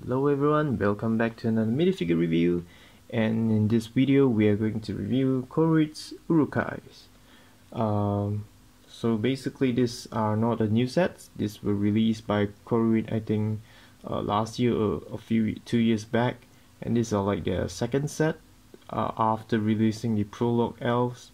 Hello everyone, welcome back to another minifigure review, and in this video we are going to review Koruit's Urukais. So basically these are not a new set. These were released by Koruit I think last year or 2 years back, and these are like their second set after releasing the prologue Elves.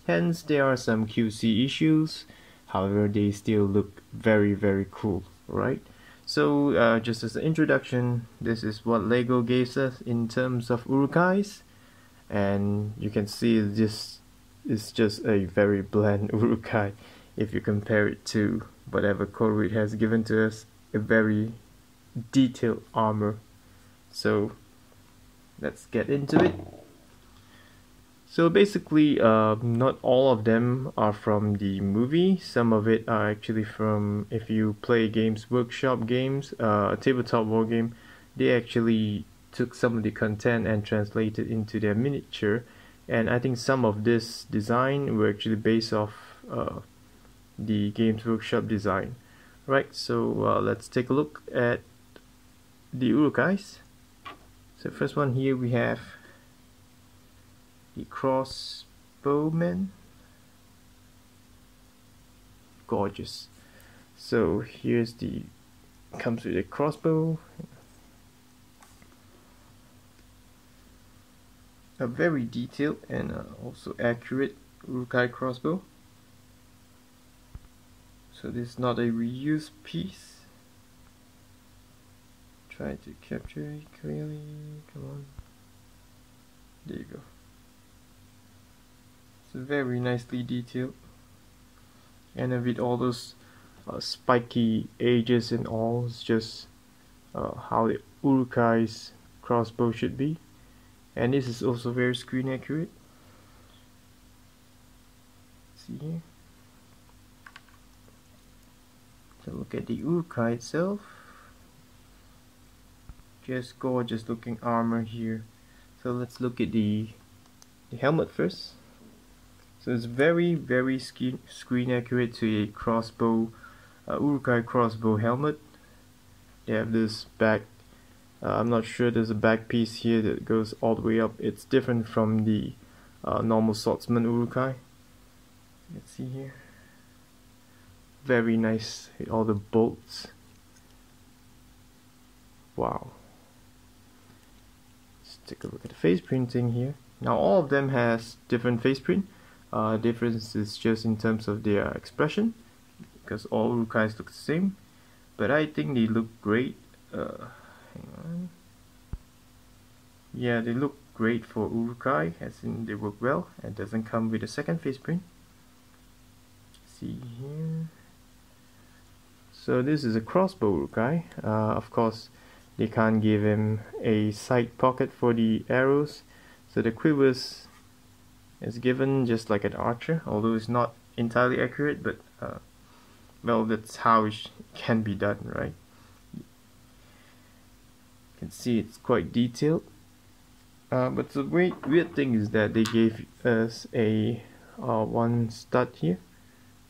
Hence there are some QC issues, however they still look very cool, right? So just as an introduction, this is what LEGO gave us in terms of Urukais, and you can see this is just a very bland Urukai if you compare it to whatever Koruit has given to us, a very detailed armor. So let's get into it. So basically, not all of them are from the movie. Some of it are actually from, if you play Games Workshop games, a tabletop war game, they actually took some of the content and translated into their miniature. And I think some of this design were actually based off the Games Workshop design. Right, so let's take a look at the Urukais. So first one here we have the Crossbowman. Gorgeous. So here's comes with a crossbow, a very detailed and also accurate Urukai crossbow. So this is not a reused piece. Try to capture it clearly. Come on. There you go. Very nicely detailed, and with all those spiky edges and all, it's just how the Urukai's crossbow should be. And this is also very screen accurate. See here. So look at the Urukai itself. Just gorgeous looking armor here. So let's look at the helmet first. So it's very screen accurate to a crossbow, Urukai crossbow helmet. They have this back, I'm not sure, there's a back piece here that goes all the way up. It's different from the normal swordsman Urukai. Let's see here. Very nice with all the bolts. Wow. Let's take a look at the face printing here. Now all of them has different face print. Difference is just in terms of their expression, because all Urukais look the same, but I think they look great. Hang on. Yeah, they look great for Urukai, as in they work well, and doesn't come with a second face print. See here. So this is a crossbow Urukai. Of course, they can't give him a side pocket for the arrows, so the quivers is given just like an archer, although it's not entirely accurate, but well, that's how it can be done, right? You can see it's quite detailed, but the weird thing is that they gave us a one stud here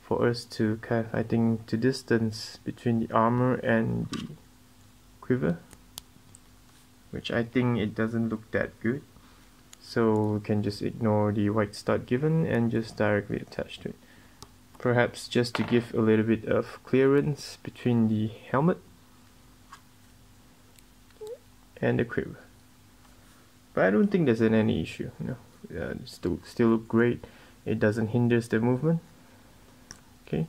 for us to kind of, I think, to distance between the armor and the quiver, which I think it doesn't look that good. So we can just ignore the white stud given and just directly attach to it. Perhaps just to give a little bit of clearance between the helmet and the quiver. But I don't think there's any issue. No, it still look great. It doesn't hinder the movement. Okay.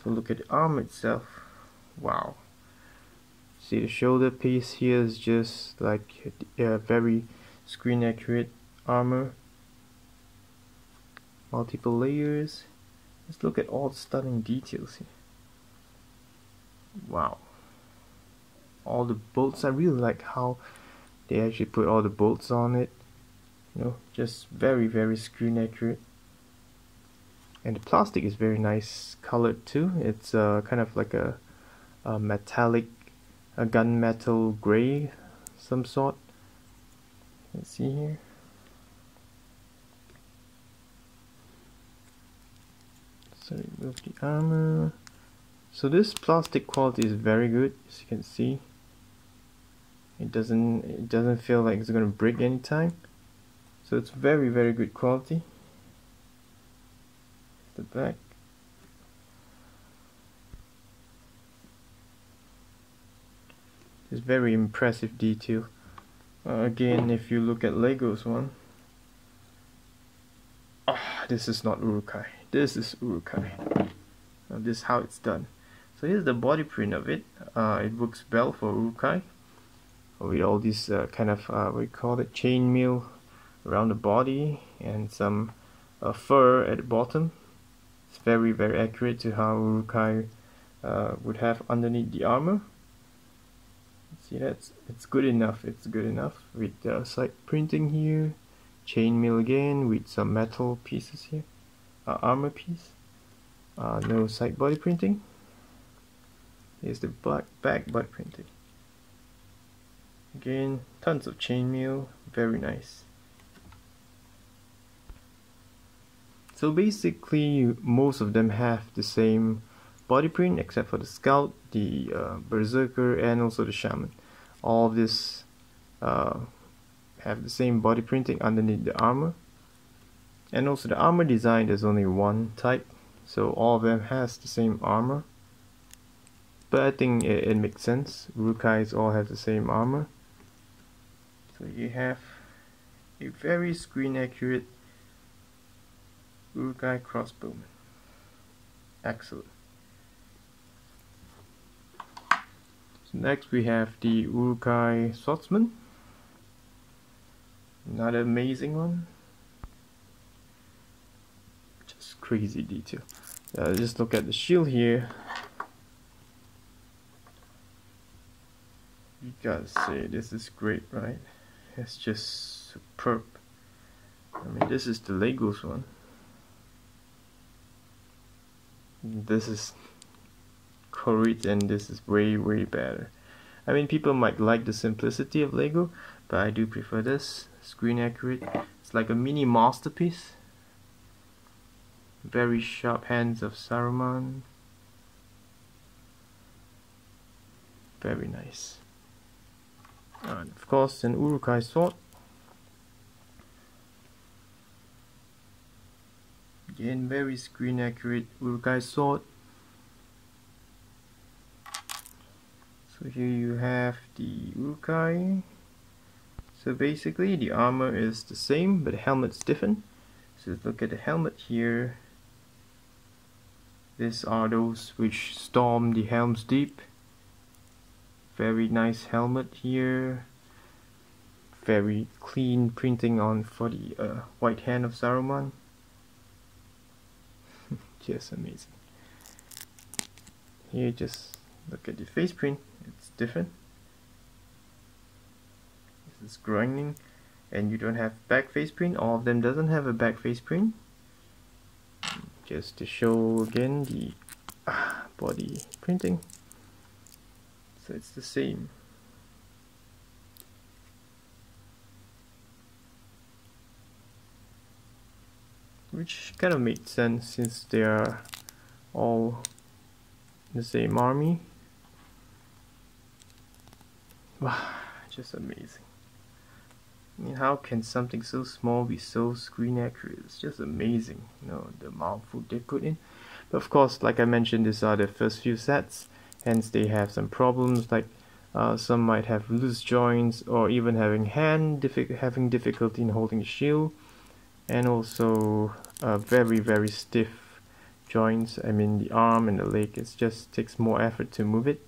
So look at the arm itself. Wow. See, the shoulder piece here is just like a very screen accurate armor. Multiple layers. Let's look at all the stunning details here. Wow. All the bolts, I really like how they actually put all the bolts on it. You know, just very screen accurate. And the plastic is very nice colored too. It's kind of like a metallic, a gunmetal gray, some sort. Let's see here. So remove the armor. So this plastic quality is very good, as you can see. It doesn't feel like it's gonna break anytime. So it's very good quality. The back. It's very impressive detail. Again, if you look at Lego's one, this is not Urukai. This is Urukai. This is how it's done. So here's the body print of it. It works well for Urukai with all these kind of what you call it, chainmail around the body and some fur at the bottom. It's very accurate to how Urukai would have underneath the armor. See, it's good enough. It's good enough with side printing here, chainmail again with some metal pieces here, armor piece. No side body printing. Here's the back body printing. Again, tons of chainmail, very nice. So basically, most of them have the same body print except for the Scout, the Berserker, and also the Shaman. All of this have the same body printing underneath the armor. And also the armor design, there's only one type, so all of them has the same armor. But I think it makes sense. Urukais all have the same armor. So you have a very screen accurate Urukai crossbowman. Excellent. So next we have the Urukai Swordsman. Another amazing one. Just crazy detail. Just look at the shield here. You gotta say, this is great, right? It's just superb. I mean, this is the Legos one. This is Koruit, and this is way better. I mean, people might like the simplicity of Lego, but I do prefer this. Screen accurate. It's like a mini masterpiece. Very sharp hands of Saruman. Very nice. And of course, an Urukai Sword. Again, very screen accurate Urukai Sword. So here you have the Urukai. So basically the armor is the same, but the helmet's different. So look at the helmet here. These are those which storm the Helms deep. Very nice helmet here. Very clean printing on for the white hand of Saruman. Just amazing. Here, just look at the face print. It's different. This is grinding, and you don't have back face print. All of them doesn't have a back face print. Just to show again the body printing. So it's the same. Which kind of makes sense since they are all the same army. Wow, just amazing. I mean, how can something so small be so screen accurate? It's just amazing, you know, the amount of food they put in. But of course, like I mentioned, these are the first few sets, hence they have some problems, like some might have loose joints, or even having difficulty in holding the shield, and also very stiff joints. I mean, the arm and the leg, it just takes more effort to move it,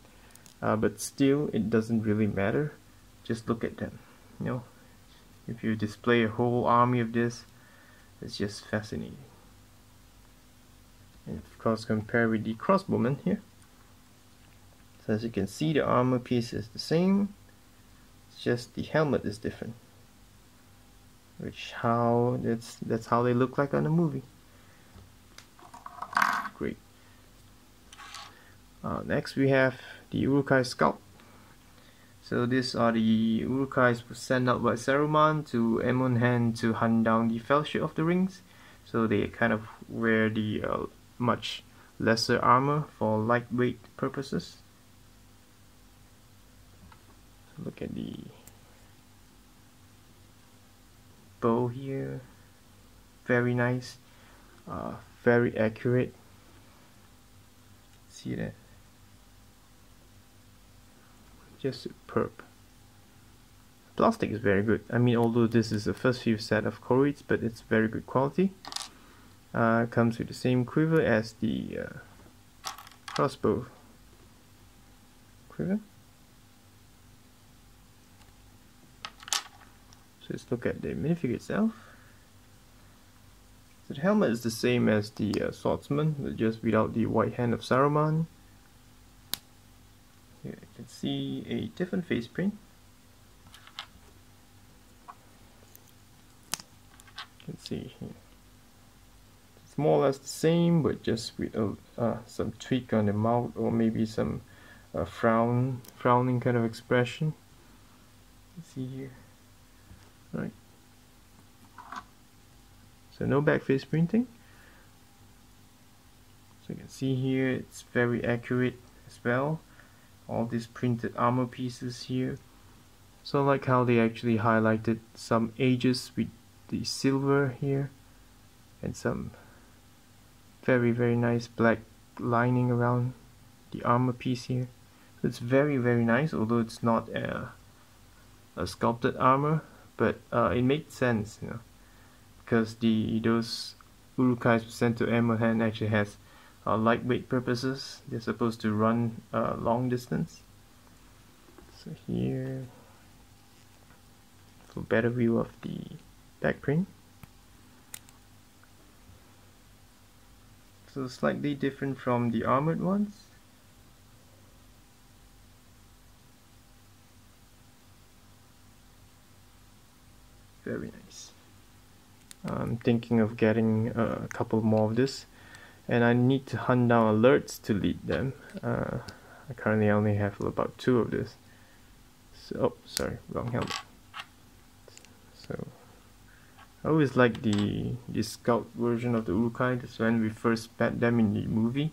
but still it doesn't really matter. Just look at them, you know. If you display a whole army of this, it's just fascinating. And of course, compare with the crossbowman here. So as you can see, the armor piece is the same. It's just the helmet is different. That's how they look like on the movie. Great. Next we have the Urukai Scout. So these are the Urukais sent out by Saruman to Emonhan to hunt down the Fellowship of the Rings. So they kind of wear the much lesser armor for lightweight purposes. So look at the bow here, very nice, very accurate. See that? Just superb. Plastic is very good. I mean, although this is the first few set of Koruits, but it's very good quality. Comes with the same quiver as the crossbow quiver. So let's look at the minifigure itself. So the helmet is the same as the Swordsman, but just without the white hand of Saruman. Here you can see a different face print. You can see here. It's more or less the same, but just with some tweak on the mouth, or maybe some frowning kind of expression. You see here, right? So no back face printing. So you can see here, it's very accurate as well. All these printed armor pieces here. So I like how they actually highlighted some edges with the silver here, and some very nice black lining around the armor piece here. So it's very nice, although it's not a sculpted armor, but it makes sense, you know, because those Urukais sent to ammo hand actually has lightweight purposes. They're supposed to run long distance. So here, for better view of the back print. So slightly different from the armored ones. Very nice. I'm thinking of getting a couple more of this, and I need to hunt down alerts to lead them. I currently only have about 2 of this. So, oh, sorry, wrong helmet. So I always like the scout version of the Urukai. That's when we first met them in the movie.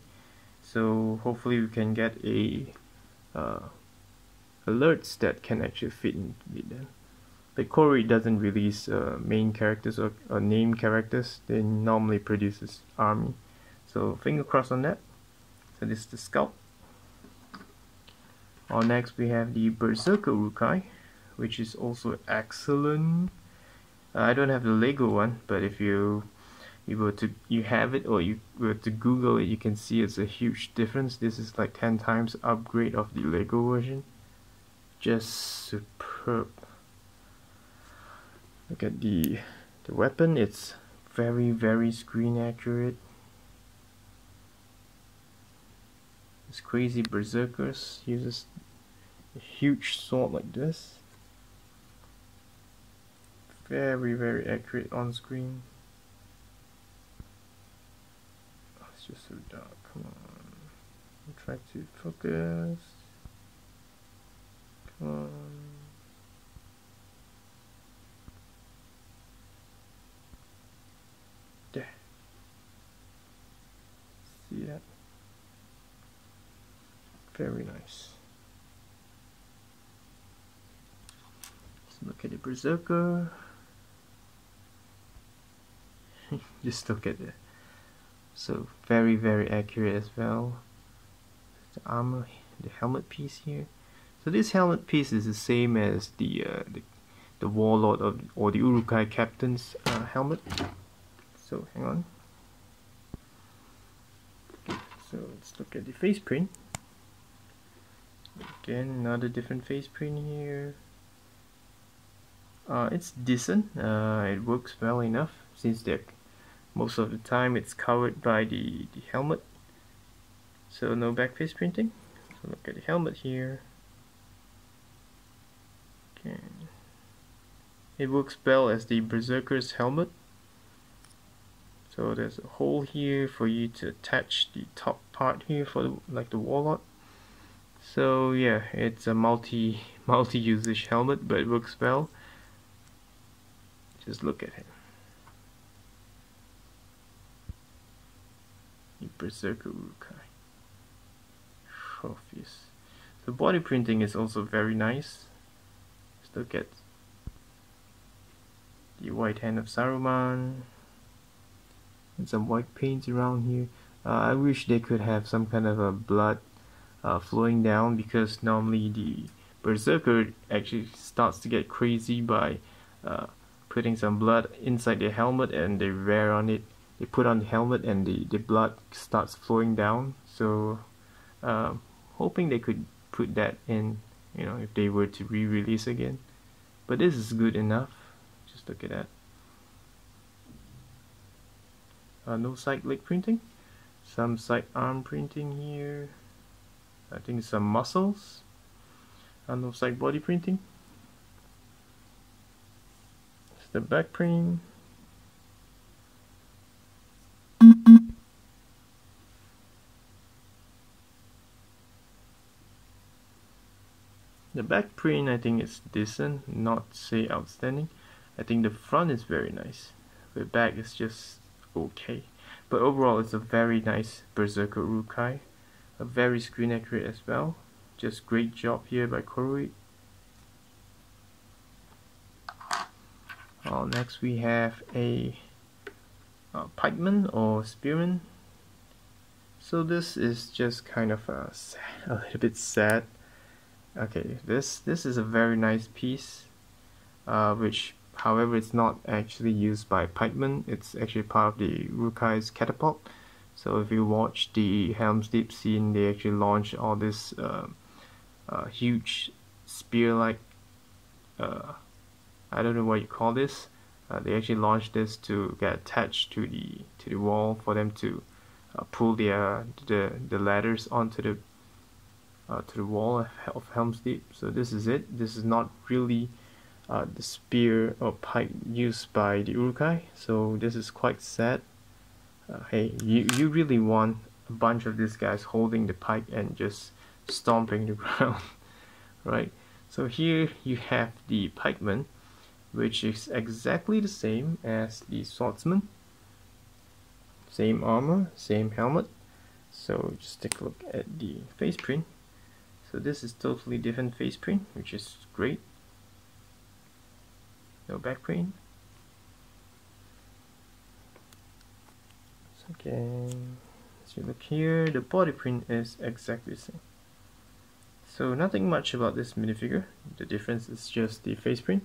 So hopefully we can get a alerts that can actually fit in with them. But Koruit doesn't release main characters or named characters. They normally produces army. So finger crossed on that. So this is the Scout. Next we have the Berserker Rukai, which is also excellent. I don't have the Lego one, but if you have it, or you were to Google it, you can see it's a huge difference. This is like 10 times upgrade of the Lego version. Just superb. Look at the weapon. It's very screen accurate. This crazy berserkers uses a huge sword like this. Very accurate on screen. Oh, it's just so dark. Come on. I'll try to focus. Come on. There. See that? Very nice. Let's look at the Berserker. Just look at it. So very accurate as well. The armor, the helmet piece here. So this helmet piece is the same as the Warlord or the Urukai captain's helmet. So hang on. So let's look at the face print. Again, another different face print here. It's decent. It works well enough since most of the time it's covered by the helmet. So no back face printing. So look at the helmet here. Okay. It works well as the Berserker's helmet. So there's a hole here for you to attach the top part here for like the Warlord. So yeah, it's a multi usage helmet, but it works well. Just look at him. the Berserker Rukai trophies. The body printing is also very nice. Just look at the white hand of Saruman and some white paints around here. I wish they could have some kind of a blood flowing down, because normally the Berserker actually starts to get crazy by putting some blood inside their helmet, and they wear on it. They put on the helmet and the blood starts flowing down. So hoping they could put that in, you know, if they were to re-release again. But this is good enough. Just look at that. No side leg printing. Some side arm printing here. I think some muscles. No side body printing. It's the back print. The back print, I think it's decent, not say outstanding. I think the front is very nice. The back is just okay. But overall, it's a very nice Berserker Rukai. A very screen accurate as well. Just great job here by Koruit. Next we have a Pikeman or Spearman. So this is just kind of a little bit sad. Okay, this is a very nice piece, which, however, it's not actually used by Pipeman. It's actually part of the Urukai's catapult. So if you watch the Helms Deep scene, they actually launched all this huge spear-like, I don't know what you call this. They actually launched this to get attached to the wall for them to pull the ladders onto the to the wall of Helm's Deep. So this is it. This is not really the spear or pike used by the Urukai. So this is quite sad. Hey, you really want a bunch of these guys holding the pike and just stomping the ground, right? So here you have the Pikeman, which is exactly the same as the Swordsman. Same armor, same helmet. So just take a look at the face print. So this is totally different face print, which is great. No back print. So again, as you look here, the body print is exactly the same. So nothing much about this minifigure. The difference is just the face print,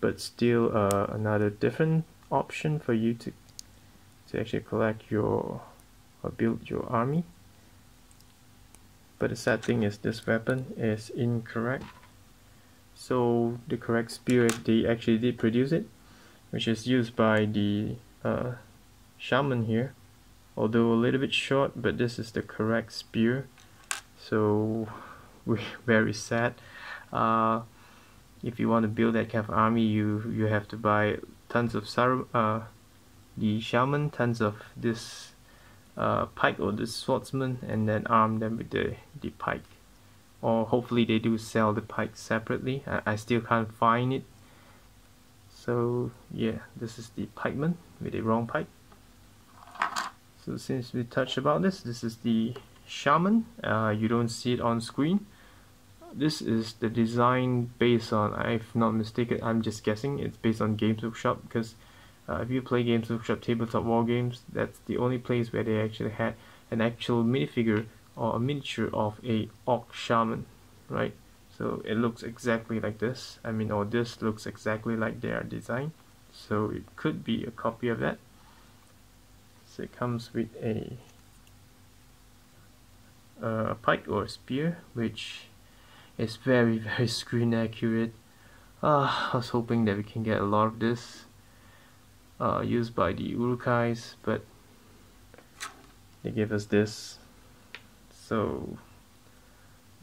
but still another different option for you to actually collect your or build your army. But the sad thing is this weapon is incorrect. So the correct spear, they actually did produce it, which is used by the Shaman here, although a little bit short, but this is the correct spear. So we're very sad. If you want to build that kind of army, you have to buy tons of the Shaman, tons of this pike or the Swordsman, and then arm them with the pike. Or hopefully they do sell the pike separately. I still can't find it. So yeah, this is the Pikeman with a wrong pike. So since we touched about this is the Shaman. You don't see it on screen. This is the design based on, if not mistaken, I'm just guessing, it's based on Games Workshop, because if you play Games Workshop tabletop war games, that's the only place where they actually had an actual minifigure or a miniature of a orc shaman, right? So it looks exactly like this. I mean, or this looks exactly like their design. So it could be a copy of that. So it comes with a pike or a spear, which is very, very screen accurate. I was hoping that we can get a lot of this used by the Urukais, but they gave us this. So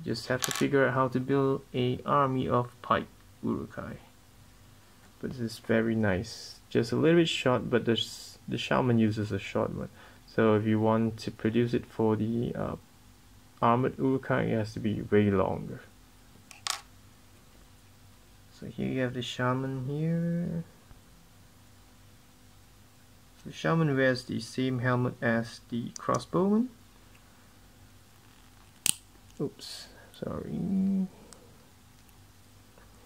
just have to figure out how to build a army of pike Urukai. But this is very nice. Just a little bit short, but the Shaman uses a short one. So if you want to produce it for the armored Urukai, it has to be way longer. So here you have the Shaman here. The Shaman wears the same helmet as the Crossbowman. Oops, sorry.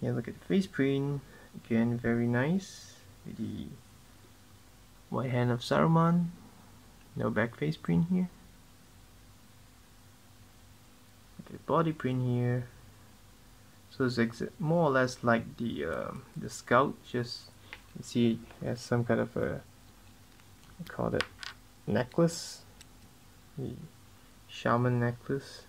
Yeah, look at the face print. Again, very nice. With the white hand of Saruman. No back face print here. Look at the body print here. So it's more or less like the Scout. Just you see it has some kind of a, I call it necklace. The Shaman Necklace.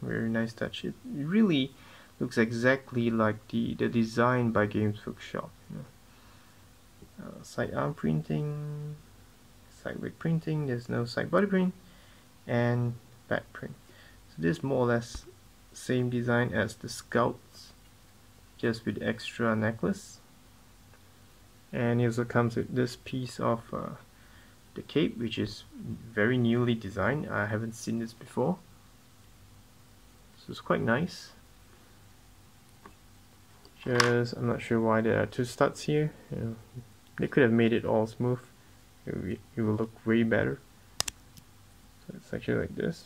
Very nice touch. It really looks exactly like the design by Games Workshop. You know. Side arm printing, side leg printing. There's no side body print, and back print. So this is more or less same design as the Scouts, just with extra necklace. And it also comes with this piece of the cape, which is very newly designed. I haven't seen this before. So it's quite nice. Just, I'm not sure why there are two studs here. You know, they could have made it all smooth. It will look way better. So it's actually like this.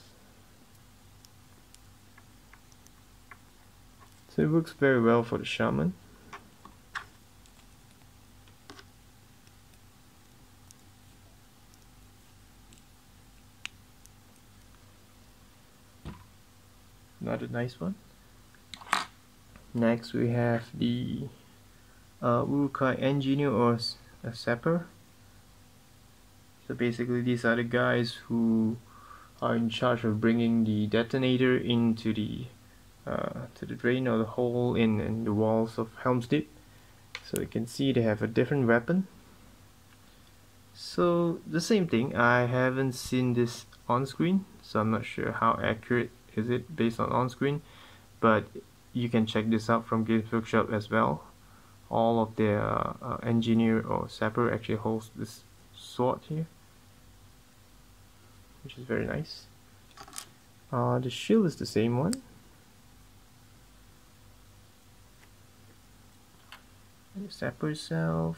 So it works very well for the Shaman. Another nice one. Next we have the Urukai Engineer or a Zapper. So basically these are the guys who are in charge of bringing the detonator into the to the drain or the hole in the walls of Helms Deep. So you can see they have a different weapon. So the same thing, I haven't seen this on screen, so I'm not sure how accurate is it based on screen, but you can check this out from Games Workshop as well. All of their engineer or Zapper actually holds this sword here, which is very nice. The shield is the same one. And the Zapper itself.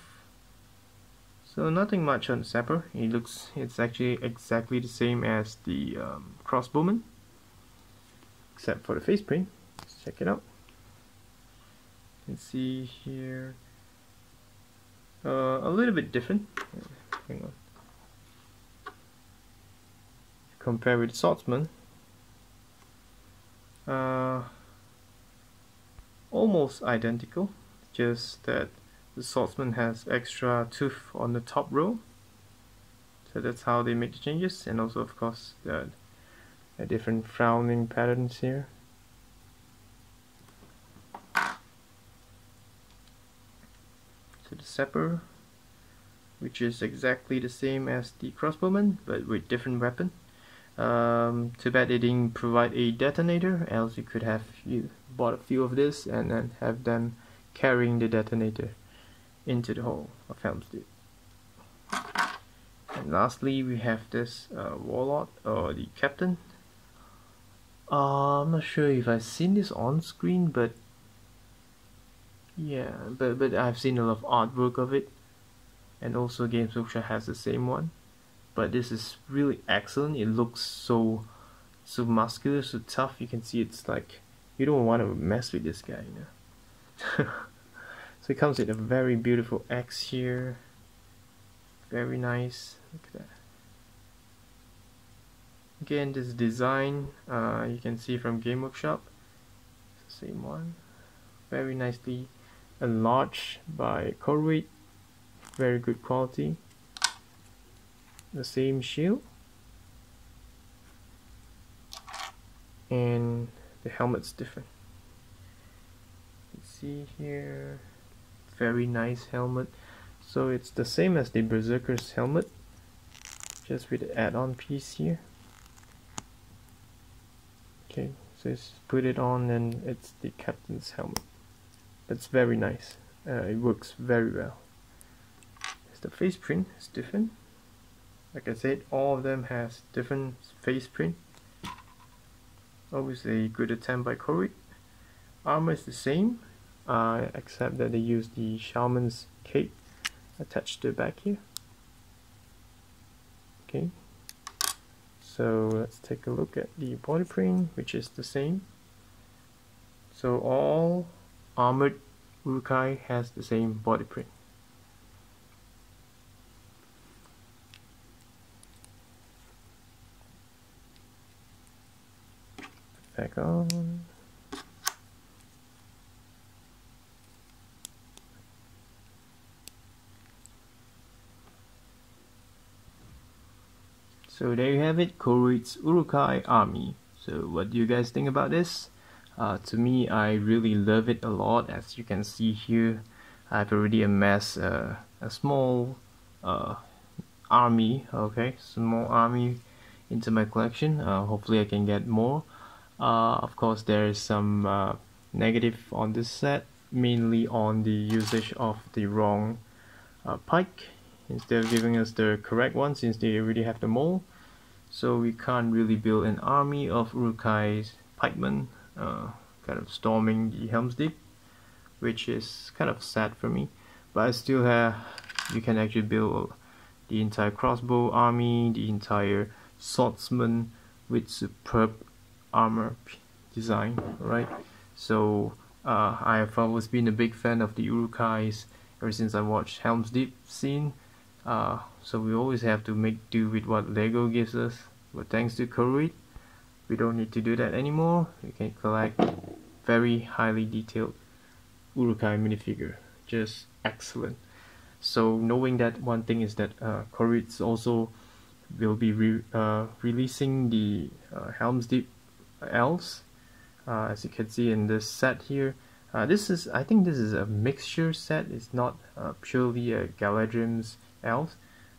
So nothing much on the Zapper. It's actually exactly the same as the Crossbowman, except for the face print. Let's check it out. You can see here a little bit different. Hang on. Compare with the Swordsman, almost identical, just that the Swordsman has extra tooth on the top row. So that's how they make the changes, and also of course the different frowning patterns here. So the Zapper, which is exactly the same as the Crossbowman but with different weapon. Too bad they didn't provide a detonator, else you could have bought a few of this and then have them carrying the detonator into the hole of Helms Deep. And lastly we have this Warlord or the Captain. I'm not sure if I've seen this on screen, but yeah, but I've seen a lot of artwork of it, and also Games Workshop has the same one. But this is really excellent. It looks so muscular, so tough. You can see it's like you don't want to mess with this guy, you know. So it comes with a very beautiful axe here. Very nice. Look at that. Again, this design you can see from Game Workshop. It's the same one. Very nicely enlarged by Koruit. Very good quality. The same shield. And the helmet's different. You see here. Very nice helmet. So it's the same as the Berserker's helmet, just with the add-on piece here. Okay, so just put it on and it's the Captain's helmet. That's very nice. It works very well. It's the face print, it's different. Like I said, all of them has different face print. Always a good attempt by Koruit. Armor is the same. except that they use the Shaman's cape attached to the back here. Okay, so let's take a look at the body print, which is the same. So all armored Urukai has the same body print. Back on. So there you have it, Koruit's Urukai army. So what do you guys think about this? To me, I really love it a lot. As you can see here, I've already amassed a small army, small army into my collection. Hopefully I can get more. Of course, there is some negative on this set, mainly on the usage of the wrong pike instead of giving us the correct one, since they already have the mold. So we can't really build an army of Urukai's Pikeman kind of storming the Helms Deep, which is kind of sad for me. But I still have, you can actually build the entire crossbow army, the entire swordsman with superb armor design, right? So I have always been a big fan of the Urukais ever since I watched Helms Deep scene. So we always have to make do with what Lego gives us, but thanks to Koruit, we don't need to do that anymore. We can collect very highly detailed Urukai minifigure, just excellent. So knowing that, one thing is that Koruit also will be releasing the Helms Deep Elves, as you can see in this set here. I think this is a mixture set. It's not purely a Galadrim's Elves.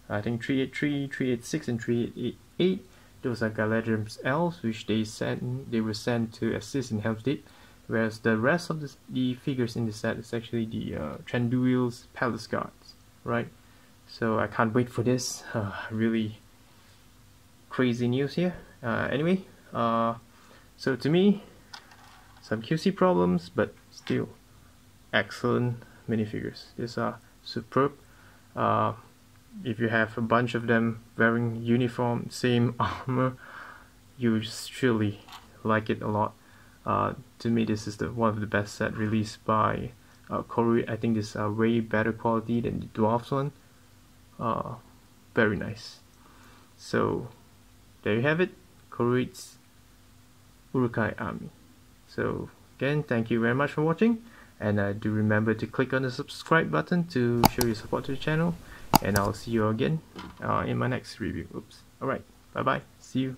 I think 383, 386, and 388. Those are Galadrim's Elves, which they were sent to assist in Helm's Deep. Whereas the rest of the figures in the set is actually the Tranduil's Palace Guards, right? So I can't wait for this. Really crazy news here. Anyway, so to me, some QC problems, but still excellent minifigures. These are superb. If you have a bunch of them wearing uniform, same armor, you surely like it a lot. To me, this is one of the best set released by Koruit. I think this is way better quality than the Dwarfs one. Very nice. So there you have it, Koruit's Urukai army. So again, thank you very much for watching, and do remember to click on the subscribe button to show your support to the channel, and I'll see you again in my next review. Alright, bye bye, see you.